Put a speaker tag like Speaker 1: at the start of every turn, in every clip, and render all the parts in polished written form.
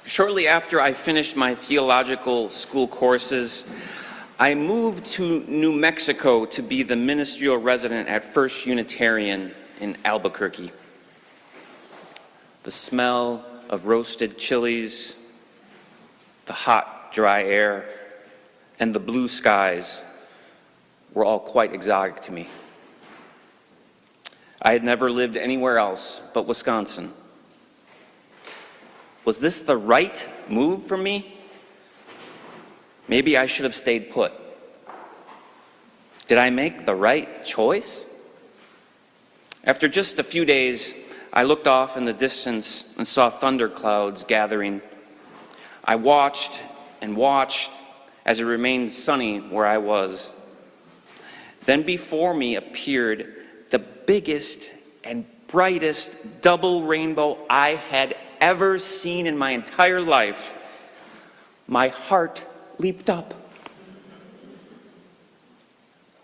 Speaker 1: Shortly after I finished my theological school courses, I moved to New Mexico to be the ministerial resident at First Unitarian in Albuquerque. The smell of roasted chilies, the hot, dry air, and the blue skies were all quite exotic to me. I had never lived anywhere else but Wisconsin. Was this the right move for me? Maybe I should have stayed put. Did I make the right choice? After just a few days, I looked off in the distance and saw thunder clouds gathering. I watched and watched as it remained sunny where I was. Then before me appeared the biggest and brightest double rainbow I had ever seen in my entire life. My heart leaped up.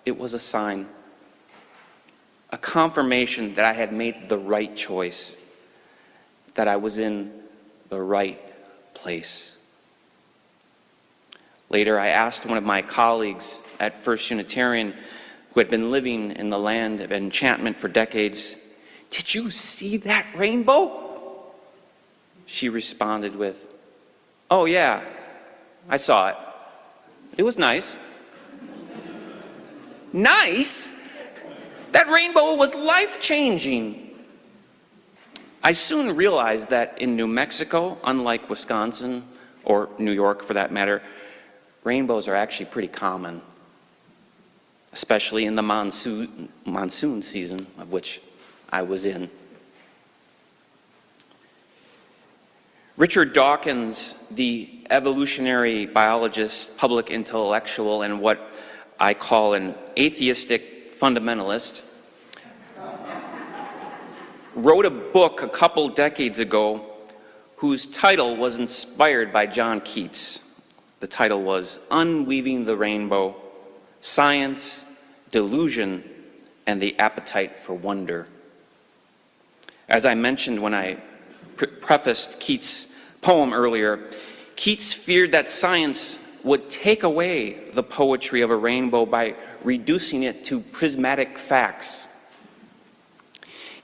Speaker 1: It was a sign, a confirmation that I had made the right choice, that I was in the right place. Later, I asked one of my colleagues at First Unitarian, who had been living in the land of enchantment for decades, "Did you see that rainbow?" She responded with, "Oh yeah, I saw it. It was nice." Nice? That rainbow was life-changing. I soon realized that in New Mexico, unlike Wisconsin, or New York for that matter, rainbows are actually pretty common, especially in the monsoon season, of which I was in. Richard Dawkins, the evolutionary biologist, public intellectual, and what I call an atheistic fundamentalist, wrote a book a couple decades ago whose title was inspired by John Keats. The title was Unweaving the Rainbow: Science, Delusion, and the Appetite for Wonder. As I mentioned when I prefaced Keats' poem earlier, Keats feared that science would take away the poetry of a rainbow by reducing it to prismatic facts.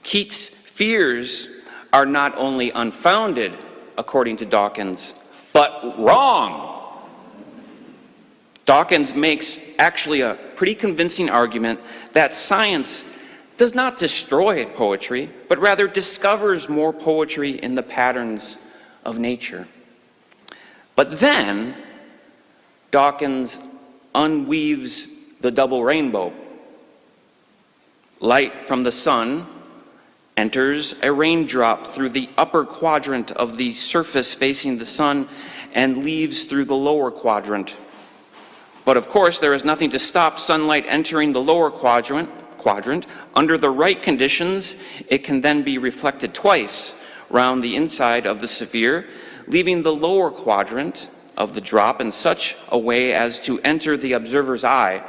Speaker 1: Keats' fears are not only unfounded, according to Dawkins, but wrong. Dawkins makes actually a pretty convincing argument that science does not destroy poetry, but rather discovers more poetry in the patterns of nature. But then, Dawkins unweaves the double rainbow. Light from the sun enters a raindrop through the upper quadrant of the surface facing the sun and leaves through the lower quadrant. But of course, there is nothing to stop sunlight entering the lower quadrant. Under the right conditions, it can then be reflected twice round the inside of the sphere, leaving the lower quadrant of the drop in such a way as to enter the observer's eye,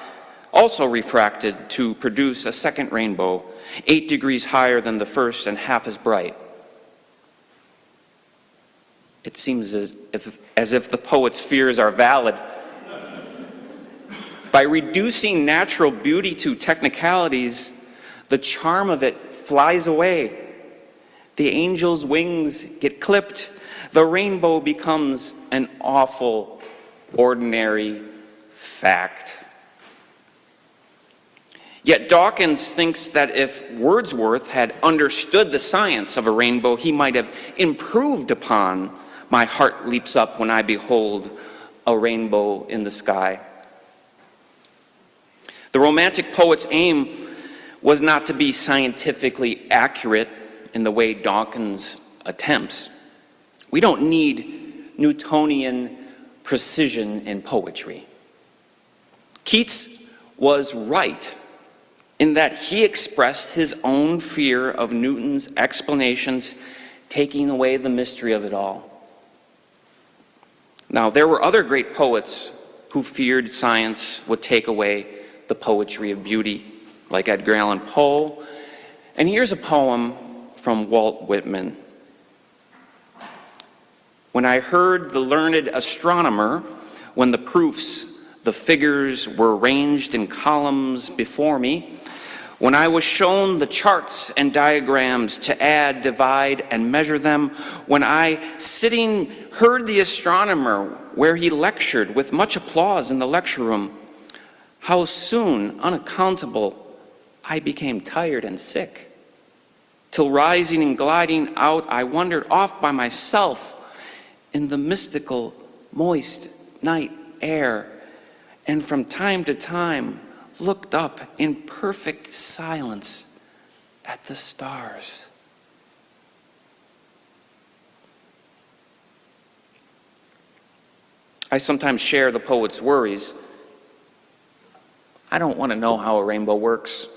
Speaker 1: also refracted to produce a second rainbow, 8 degrees higher than the first and half as bright. It seems as if the poet's fears are valid. By reducing natural beauty to technicalities, the charm of it flies away. The angel's wings get clipped. The rainbow becomes an awful, ordinary fact. Yet Dawkins thinks that if Wordsworth had understood the science of a rainbow, he might have improved upon "My heart leaps up when I behold a rainbow in the sky." The Romantic poet's aim was not to be scientifically accurate in the way Dawkins attempts. We don't need Newtonian precision in poetry. Keats was right in that he expressed his own fear of Newton's explanations, taking away the mystery of it all. Now, there were other great poets who feared science would take away the poetry of beauty, like Edgar Allan Poe. And here's a poem from Walt Whitman. when I heard the learned astronomer, when the proofs, the figures were arranged in columns before me, when I was shown the charts and diagrams to add, divide, and measure them, when I, sitting, heard the astronomer where he lectured with much applause in the lecture room, how soon, unaccountable, I became tired and sick, till rising and gliding out, I wandered off by myself in the mystical, moist night air, and from time to time looked up in perfect silence at the stars. I sometimes share the poet's worries. I don't want to know how a rainbow works.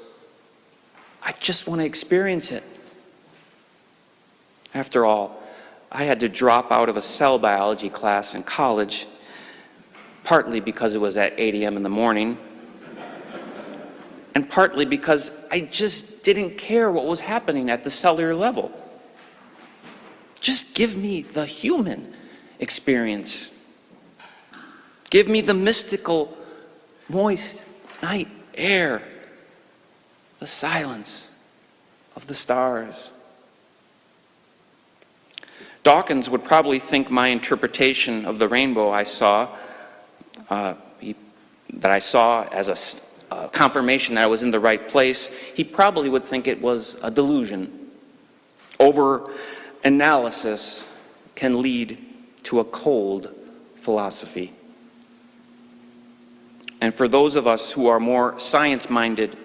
Speaker 1: I just want to experience it. After all, I had to drop out of a cell biology class in college, partly because it was at 8 a.m. in the morning, and partly because I just didn't care what was happening at the cellular level. Just give me the human experience. Give me the mystical, moist night air, the silence of the stars. Dawkins would probably think my interpretation of the rainbow I saw, as a confirmation that I was in the right place, he probably would think it was a delusion. Over-analysis can lead to a cold philosophy. And for those of us who are more science-minded,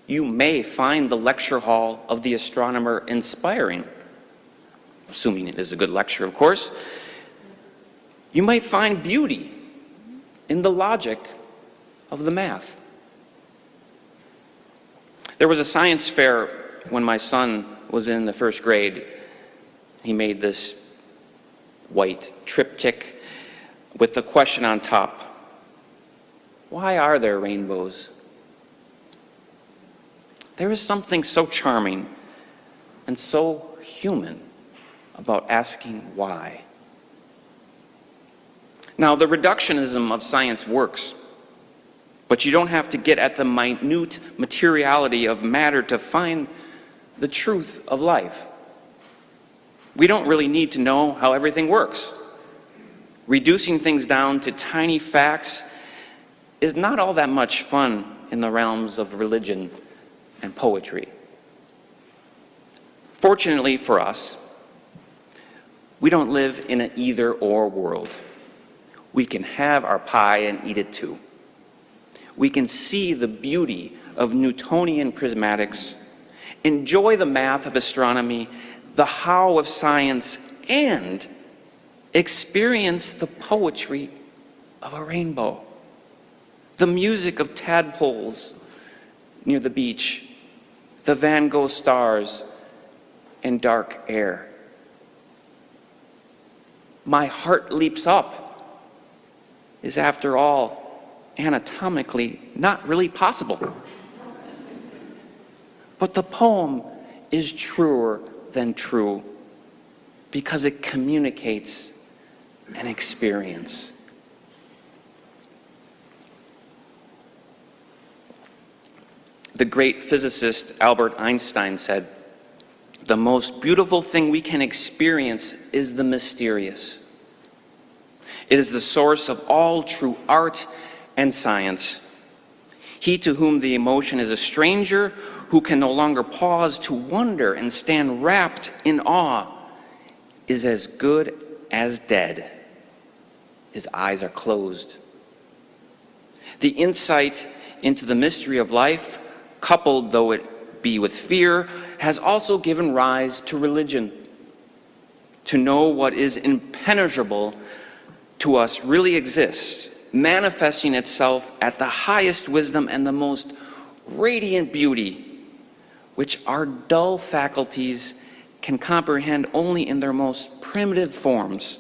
Speaker 1: you may find the lecture hall of the astronomer inspiring, assuming it is a good lecture, of course. You might find beauty in the logic of the math. There was a science fair when my son was in the first grade. He made this white triptych with the question on top: why are there rainbows? There is something so charming and so human about asking why. Now, the reductionism of science works, but you don't have to get at the minute materiality of matter to find the truth of life. We don't really need to know how everything works. Reducing things down to tiny facts is not all that much fun in the realms of religion and poetry. Fortunately for us, we don't live in an either-or world. We can have our pie and eat it too. We can see the beauty of Newtonian prismatics, enjoy the math of astronomy, the how of science, and experience the poetry of a rainbow, the music of tadpoles near the beach, the Van Gogh stars, and dark air. My heart leaps up is, after all, anatomically not really possible. But the poem is truer than true because it communicates an experience. The great physicist Albert Einstein said, "The most beautiful thing we can experience is the mysterious. It is the source of all true art and science. He to whom the emotion is a stranger, who can no longer pause to wonder and stand wrapped in awe, is as good as dead. His eyes are closed." The insight into the mystery of life, coupled though it be with fear, has also given rise to religion. To know what is impenetrable to us really exists, manifesting itself at the highest wisdom and the most radiant beauty, which our dull faculties can comprehend only in their most primitive forms.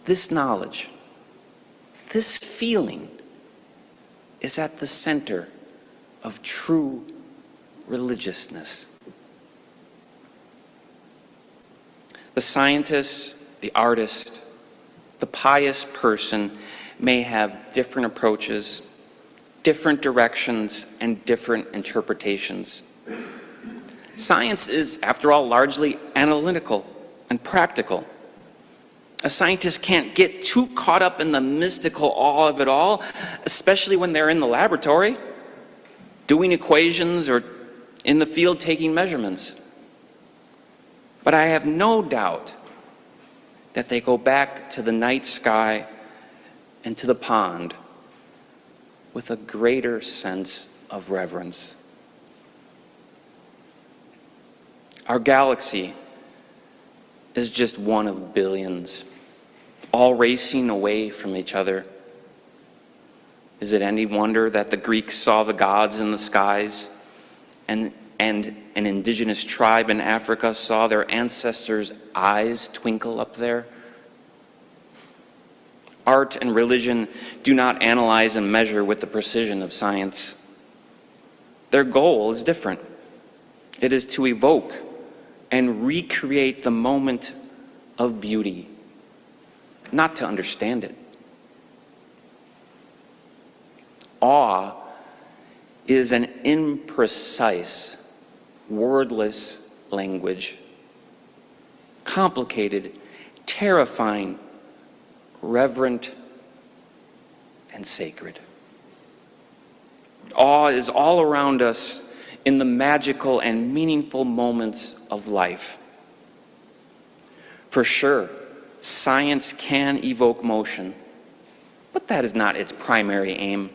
Speaker 1: This knowledge, this feeling, is at the center of true religiousness. The scientist, the artist, the pious person may have different approaches, different directions, and different interpretations. Science is, after all, largely analytical and practical. A scientist can't get too caught up in the mystical awe of it all, especially when they're in the laboratory, doing equations or in the field taking measurements. But I have no doubt that they go back to the night sky and to the pond with a greater sense of reverence. Our galaxy is just one of billions, all racing away from each other. Is it any wonder that the Greeks saw the gods in the skies, and an indigenous tribe in Africa saw their ancestors' eyes twinkle up there? Art and religion do not analyze and measure with the precision of science. Their goal is different. It is to evoke and recreate the moment of beauty, not to understand it. Awe is an imprecise, wordless language, complicated, terrifying, reverent, and sacred. Awe is all around us in the magical and meaningful moments of life. For sure, science can evoke motion, but that is not its primary aim.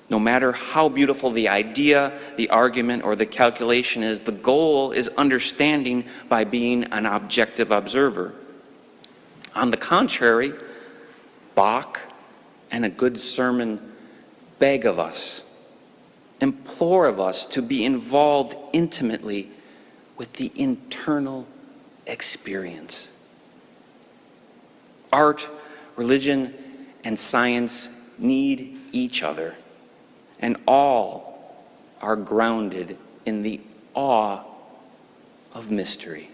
Speaker 1: No matter how beautiful the idea, the argument, or the calculation is, the goal is understanding by being an objective observer. On the contrary, Bach and a good sermon beg of us, implore of us to be involved intimately with the internal experience. Art, religion, and science need each other, and all are grounded in the awe of mystery.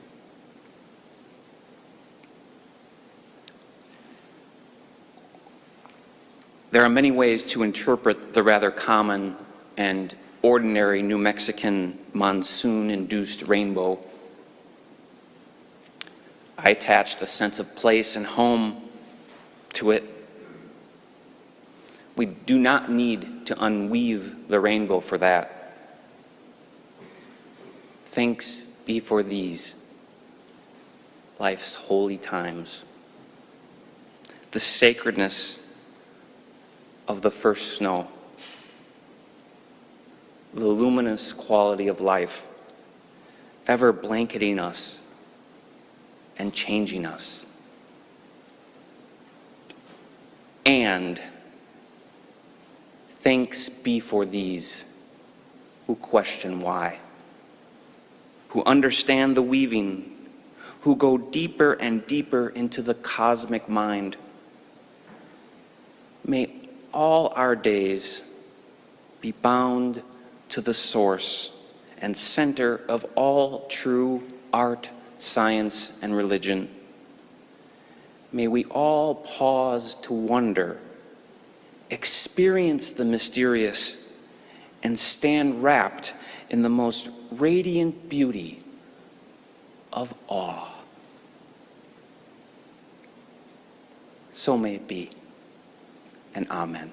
Speaker 1: There are many ways to interpret the rather common and ordinary New Mexican monsoon-induced rainbow. I attached a sense of place and home to it. We do not need to unweave the rainbow for that. Thanks be for these, life's holy times. The sacredness of the first snow, the luminous quality of life, ever blanketing us and changing us. And thanks be for these who question why, who understand the weaving, who go deeper and deeper into the cosmic mind. May all our days be bound to the source and center of all true art, science, and religion. May we all pause to wonder, experience the mysterious, and stand wrapped in the most radiant beauty of awe. So may it be, and amen.